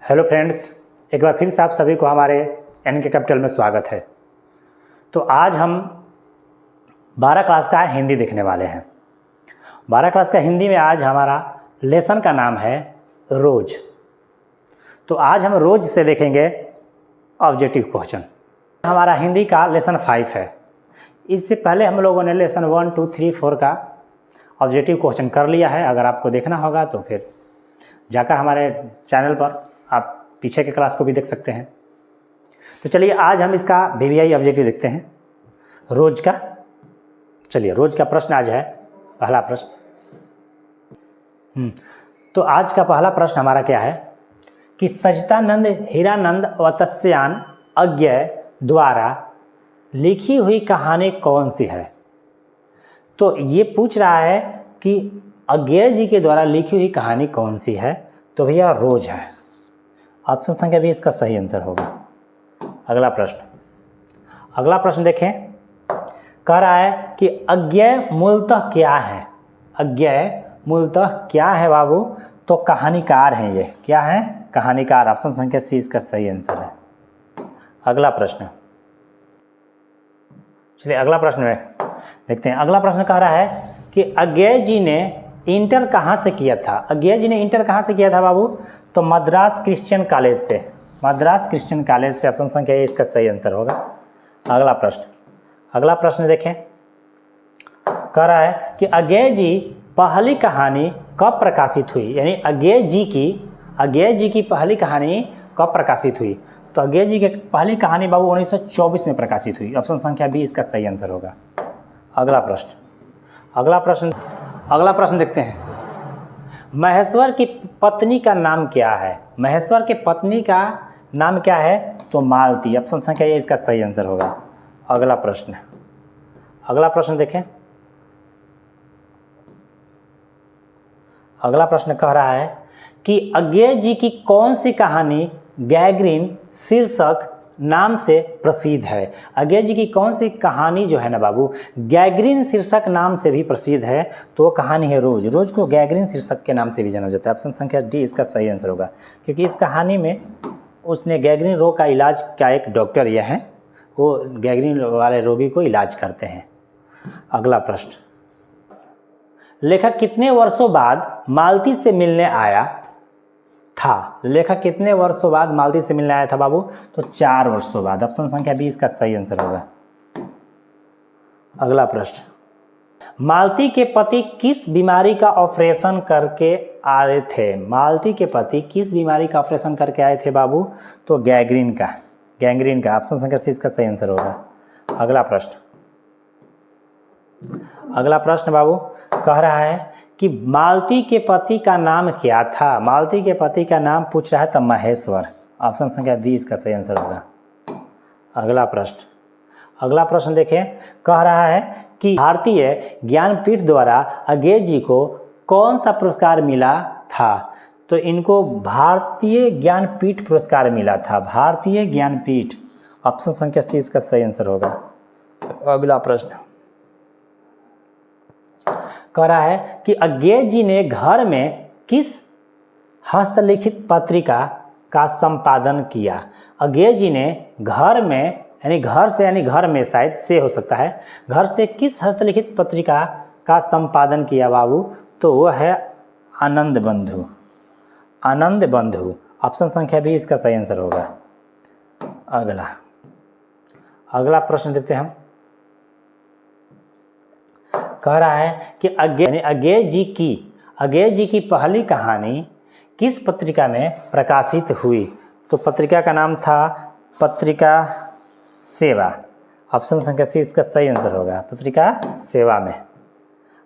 Hello friends, एक बार फिर से आप सभी को हमारे NK कैपिटल में स्वागत है। तो आज हम 12 क्लास का हिंदी देखने वाले हैं। 12 क्लास का हिंदी में आज हमारा लेसन का नाम है रोज। तो आज हम रोज से देखेंगे ऑब्जेक्टिव क्वेश्चन। हमारा हिंदी का लेसन 5 है। इससे पहले हम लोगों ने लेसन 1, 2, 3, 4 का ऑब्जेक्टिव क्वेश्चन कर लिया है। अगर आपको देखना होगा तो फिर जाकर हमारे चैनल पर आप पीछे के क्लास को भी देख सकते हैं। तो चलिए आज हम इसका VVI ऑब्जेक्टिव देखते हैं रोज का। चलिए रोज का प्रश्न आज है पहला प्रश्न। तो आज का पहला प्रश्न हमारा क्या है कि सच्चिदानंद हीरानंद वत्स्यायन अज्ञेय द्वारा लिखी हुई कहानी कौन सी है। तो ये पूछ रहा है कि अज्ञेय जी के द्वारा लिखी हुई कहानी कौन सी है। तो भैया रोज है। ऑप्शन संख्या भी इसका सही आंसर होगा। अगला प्रश्न देखें। कह रहा है कि अज्ञेय मूलतः क्या है। अज्ञेय मूलतः क्या है बाबू। तो कहानीकार हैं ये। क्या है? कहानीकार। ऑप्शन संख्या सी इसका सही आंसर है। अगला प्रश्न, चलिए अगला प्रश्न में देखते हैं। अगला प्रश्न कह रहा है कि अज्ञेय जी ने इंटर कहाँ से किया था। अज्ञेय जी ने इंटर कहाँ से किया था बाबू। तो मद्रास क्रिश्चियन कॉलेज से। मद्रास क्रिश्चियन कॉलेज से। ऑप्शन संख्या ए इसका सही आंसर होगा। अगला प्रश्न देखें। कह रहा है कि अज्ञेय जी पहली कहानी कब प्रकाशित हुई। यानी अज्ञेय जी की पहली कहानी कब प्रकाशित हुई। तो अज्ञेय जी की पहली कहानी बाबू 1924 में प्रकाशित हुई। ऑप्शन संख्या बी इसका सही आंसर होगा। अगला प्रश्न देखते हैं। महेश्वर की पत्नी का नाम क्या है। महेश्वर के पत्नी का नाम क्या है। तो मालती। ऑप्शन संख्या ये इसका सही आंसर होगा। अगला प्रश्न देखें। अगला प्रश्न कह रहा है कि अज्ञेय जी की कौन सी कहानी गैंग्रीन शीर्षक नाम से प्रसिद्ध है। अज्ञेय जी की कौन सी कहानी जो है ना बाबू गैंग्रीन शीर्षक नाम से भी प्रसिद्ध है। तो वो कहानी है रोज। रोज को गैंग्रीन शीर्षक के नाम से भी जाना जाता है। ऑप्शन संख्या डी इसका सही आंसर होगा, क्योंकि इस कहानी में उसने गैंग्रीन रोग का इलाज का एक डॉक्टर यह है, वो गैंग्रीन वाले रोगी को इलाज करते हैं। अगला प्रश्न, लेखक कितने वर्षों बाद मालती से मिलने आया था। लेखक कितने वर्षों बाद मालती से मिलने आया था बाबू। तो 4 वर्षों बाद। ऑप्शन संख्या 20 का सही आंसर होगा। अगला प्रश्न, मालती के पति किस बीमारी का ऑपरेशन करके आए थे। मालती के पति किस बीमारी का ऑपरेशन करके आए थे बाबू। तो गैंग्रीन का। ऑप्शन संख्या सी इसका सही आंसर होगा। अगला प्रश्न बाबू कह रहा है कि मालती के पति का नाम क्या था। मालती के पति का नाम पूछ रहा है तो महेश्वर। ऑप्शन संख्या बी इसका सही आंसर होगा। अगला प्रश्न देखें। कह रहा है कि भारतीय ज्ञानपीठ द्वारा अज्ञेय जी को कौन सा पुरस्कार मिला था। तो इनको भारतीय ज्ञानपीठ पुरस्कार मिला था। भारतीय ज्ञानपीठ। ऑप्शन संख्या सी इसका सही आंसर होगा। अगला प्रश्न कह रहा है कि अज्ञेय जी ने घर में किस हस्तलिखित पत्रिका का संपादन किया। अज्ञेय जी ने घर में घर में शायद से हो सकता है, घर से किस हस्तलिखित पत्रिका का संपादन किया बाबू। तो वो है आनंद बंधु। ऑप्शन संख्या भी इसका सही आंसर होगा। अगला प्रश्न देखते हैं हम। कह रहा है कि अज्ञेय जी की पहली कहानी किस पत्रिका में प्रकाशित हुई। तो पत्रिका का नाम था पत्रिका सेवा। ऑप्शन संख्या सी इसका सही आंसर होगा। पत्रिका सेवा में।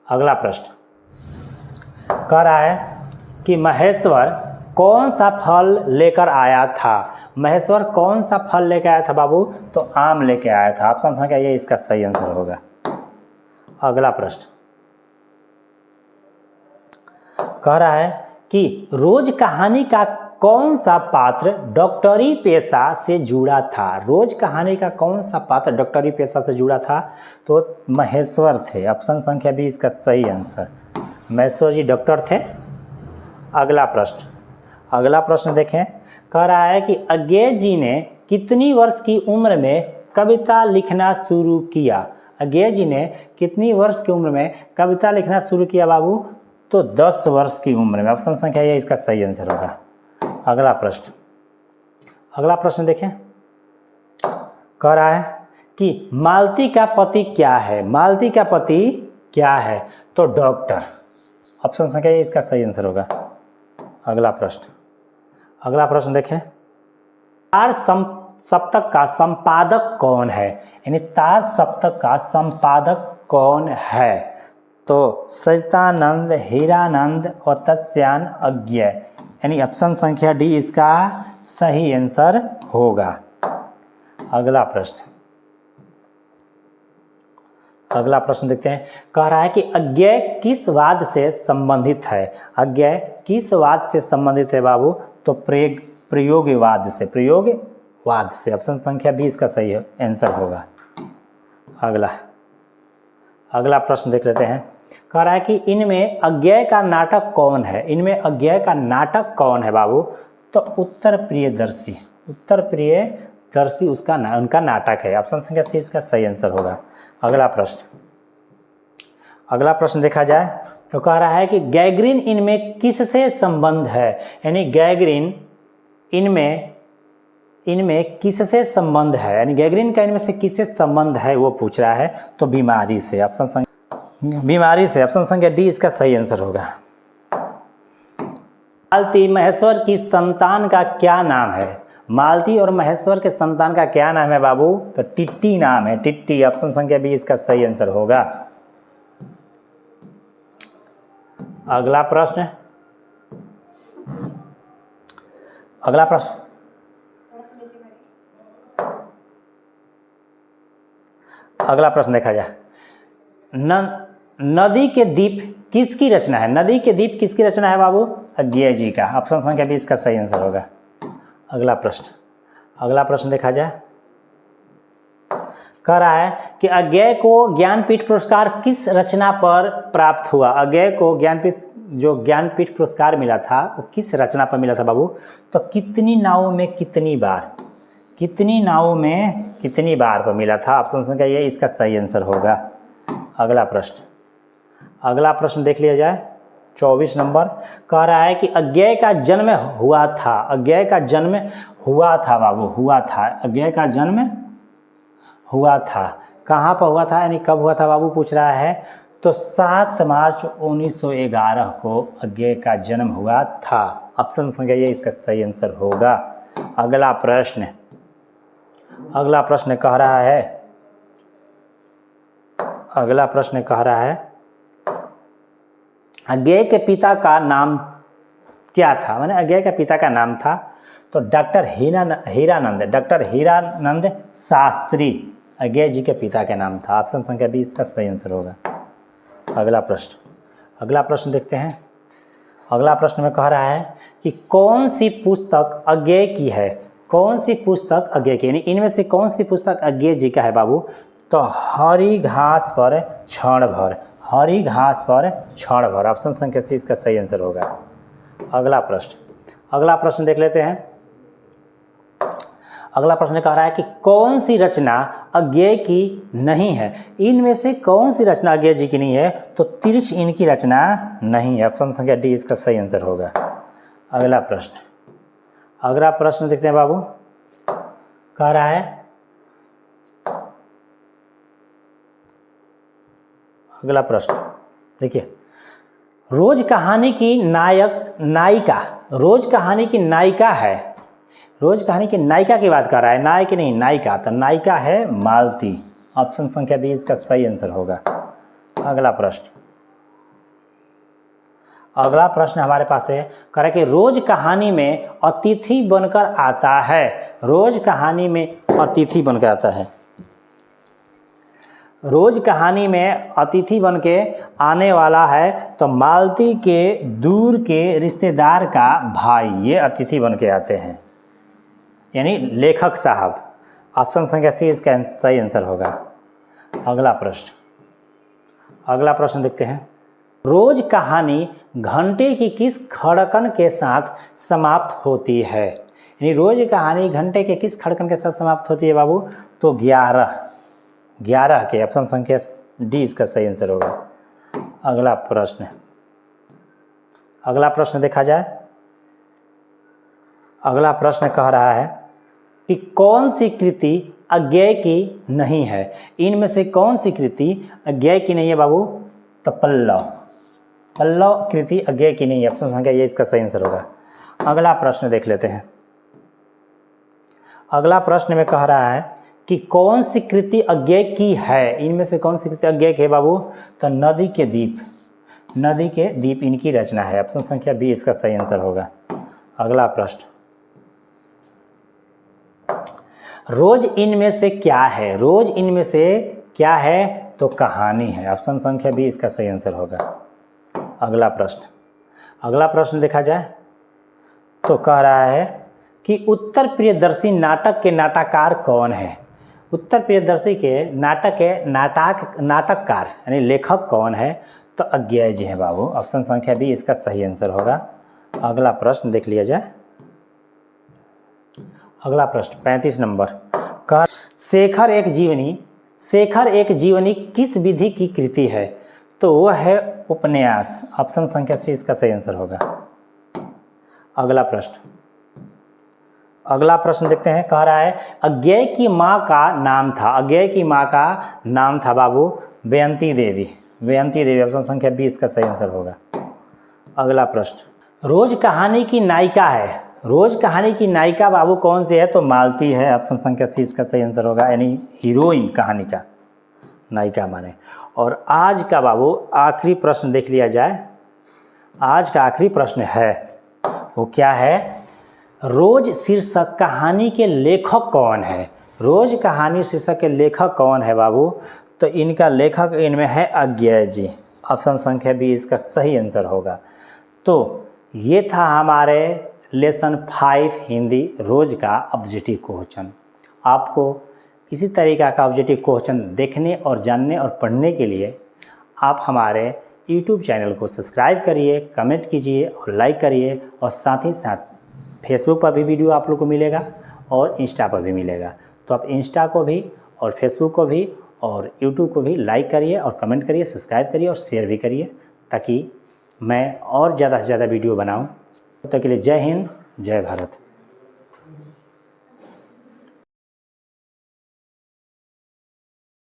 अगला प्रश्न कह रहा है कि महेश्वर कौन सा फल लेकर आया था। महेश्वर कौन सा फल लेकर आया था बाबू। तो आम लेकर आया था। ऑप्शन संख्या ये इसका सही आंसर होगा। अगला प्रश्न कह रहा है कि रोज कहानी का कौन सा पात्र डॉक्टरी पेशा से जुड़ा था। रोज कहानी का कौन सा पात्र डॉक्टरी पेशा से जुड़ा था। तो महेश्वर थे। ऑप्शन संख्या भी इसका सही आंसर। महेश्वर जी डॉक्टर थे। अगला प्रश्न देखें, कह रहा है कि अज्ञे जी ने कितनी वर्ष की उम्र में कविता लिखना शुरू किया। अज्ञे जी ने कितनी वर्ष की उम्र में कविता लिखना शुरू किया बाबू? तो 10 वर्ष की उम्र में। ऑप्शन संख्या ये इसका सही आंसर होगा। अगला प्रश्न देखें, कह रहा है कि मालती का पति क्या है? मालती का पति क्या है? तो डॉक्टर। ऑप्शन संख्या ये इसका सही आंसर होगा। अगला प्रश्न देखें, तार सप्तक का संपादक कौन है? यानी तार सप्तक का संपादक कौन है? तो सचिदानंद, हीरानंद और तत्स्यान अज्ञेय। यानी ऑप्शन संख्या डी इसका सही आंसर होगा। अगला प्रश्न देखते हैं, कह रहा है कि अज्ञेय किस वाद से संबंधित है? अज्ञेय किस वाद से संबंधित है बाबू? तो प्रयोगवाद से। ऑप्शन संख्या 20 का सही आंसर होगा। अगला प्रश्न देख लेते हैं, कह रहा है कि इनमें अज्ञेय का नाटक कौन है? इनमें अज्ञेय का नाटक कौन है बाबू? तो उत्तर प्रियदर्शी उनका नाटक है। ऑप्शन संख्या सी इसका सही आंसर होगा। अगला प्रश्न देखा जाए तो कह रहा है कि गैग्रीन इनमें किससे संबंध है? यानी गैग्रीन इनमें किससे संबंध है? यानी गैग्रीन का इनमें से किससे संबंध है वो पूछ रहा है। तो बीमारी से। ऑप्शन संख्या डी इसका सही आंसर होगा। मालती महेश्वर की संतान का क्या नाम है? मालती और महेश्वर के संतान का क्या नाम है बाबू? तो टिट्टी नाम है, टिट्टी। ऑप्शन संख्या बी इसका सही आंसर होगा। अगला प्रश्न देखा जाए, नदी के द्वीप किसकी रचना है? नदी के द्वीप किसकी रचना है बाबू? अज्ञेय जी का। ऑप्शन संख्या 20 का सही आंसर होगा। अगला प्रश्न देखा जाए, कह रहा है कि अज्ञेय को ज्ञानपीठ पुरस्कार किस रचना पर प्राप्त हुआ? अज्ञेय को ज्ञानपीठ पुरस्कार मिला था वो किस रचना पर मिला था बाबू? तो कितनी नावों में कितनी बार पर मिला था। ऑप्शन संख्या ये इसका सही आंसर होगा। अगला प्रश्न देख लिया जाए, 24 नंबर। कह रहा है कि अज्ञेय का जन्म हुआ था। अज्ञेय का जन्म हुआ था बाबू, अज्ञेय का जन्म हुआ था। कहाँ पर हुआ था यानी कब हुआ था बाबू पूछ रहा है? तो 7 मार्च 1911 को अज्ञेय का जन्म हुआ था। ऑप्शन संख्या ये इसका सही आंसर होगा। अगला प्रश्न कह रहा है अज्ञेय के पिता का नाम क्या था? मैंने अज्ञेय के पिता का नाम था तो डॉक्टर हीरानंद शास्त्री अज्ञेय जी के पिता के नाम था। ऑप्शन संख्या 20 का सही आंसर होगा। अगला प्रश्न देखते हैं। अगला प्रश्न में कह रहा है कि कौन सी पुस्तक अज्ञेय की है? यानी इनमें से कौन सी पुस्तक अज्ञेय जी का है बाबू? तो हरी घास पर क्षण भर। ऑप्शन संख्या सी इसका सही आंसर होगा। अगला प्रश्न देख लेते हैं। अगला प्रश्न कह रहा है कि कौन सी रचना अज्ञेय की नहीं है? इनमें से कौन सी रचना अज्ञेय जी की नहीं है? तो तिरछ इनकी रचना नहीं है। ऑप्शन संख्या डी इसका सही आंसर होगा। अगला प्रश्न देखते हैं बाबू। कह रहा है अगला प्रश्न देखिए, रोज कहानी की नायिका है। रोज कहानी की नायिका की बात कर रहा है, नायक नहीं नायिका। तो नायिका है मालती। ऑप्शन संख्या 20 का सही आंसर होगा। अगला प्रश्न हमारे पास है, कह रहा है कि रोज कहानी में अतिथि बनकर आता है। रोज कहानी में अतिथि बन के आने वाला है तो मालती के दूर के रिश्तेदार का भाई ये अतिथि बन के आते हैं, यानी लेखक साहब। ऑप्शन संख्या सी इसका सही आंसर होगा। अगला प्रश्न देखते हैं। रोज कहानी घंटे की किस खड़कन के साथ समाप्त होती है? यानी रोज कहानी घंटे के किस खड़कन के साथ समाप्त होती है बाबू? तो 11 के ऑप्शन संख्या डी इसका सही आंसर होगा। अगला प्रश्न देखा जाए। अगला प्रश्न कह रहा है कि कौन सी कृति अज्ञेय की नहीं है? इनमें से कौन सी कृति अज्ञेय की नहीं है बाबू? तो पल्लव कृति अज्ञेय की नहीं है। ऑप्शन संख्या ये इसका सही आंसर होगा। अगला प्रश्न देख लेते हैं। अगला प्रश्न में कह रहा है कि कौन सी कृति अज्ञेय की है? इनमें से कौन सी कृति अज्ञेय की है बाबू? तो नदी के दीप इनकी रचना है। ऑप्शन संख्या बी इसका सही आंसर होगा। अगला प्रश्न, रोज इनमें से क्या है? रोज इनमें से क्या है? तो कहानी है। ऑप्शन संख्या बी इसका सही आंसर होगा। अगला प्रश्न देखा जाए तो कह रहा है कि उत्तर प्रियदर्शी नाटक के नाटककार कौन है? उत्तर प्रियदर्शी के नाटककार यानी लेखक कौन है? तो अज्ञेय जी हैं बाबू। ऑप्शन संख्या बी इसका सही आंसर होगा। अगला प्रश्न देख लिया जाए। अगला प्रश्न 35 नंबर का शेखर एक जीवनी किस विधि की कृति है? तो वह है उपन्यास। ऑप्शन संख्या सी इसका सही आंसर होगा। अगला प्रश्न देखते हैं। कह रहा है अज्ञेय की माँ का नाम था बाबू बेयंती देवी। ऑप्शन संख्या बी इसका सही आंसर होगा। अगला प्रश्न, रोज कहानी की नायिका बाबू कौन सी है? तो मालती है। ऑप्शन संख्या सी इसका सही आंसर होगा, यानी हीरोइन कहानी का नायिका माने। और आज का बाबू आखिरी प्रश्न देख लिया जाए। आज का आखिरी प्रश्न है वो क्या है? रोज शीर्षक कहानी के लेखक कौन है? रोज कहानी शीर्षक के लेखक कौन है बाबू? तो इनका लेखक इनमें है अज्ञेय जी। ऑप्शन संख्या बी इसका सही आंसर होगा। तो ये था हमारे लेसन 5 हिंदी रोज का ऑब्जेक्टिव क्वेश्चन। आपको इसी तरीक़ा का ऑब्जेक्टिव क्वेश्चन देखने और जानने और पढ़ने के लिए आप हमारे YouTube चैनल को सब्सक्राइब करिए, कमेंट कीजिए और लाइक करिए। और साथ ही साथ फेसबुक पर भी वीडियो आप लोग को मिलेगा और इंस्टा पर भी मिलेगा। तो आप इंस्टा को भी और फेसबुक को भी और यूट्यूब को भी लाइक करिए और कमेंट करिए, सब्सक्राइब करिए और शेयर भी करिए, ताकि मैं और ज़्यादा से ज़्यादा वीडियो बनाऊं। तब तक के लिए जय हिंद, जय भारत।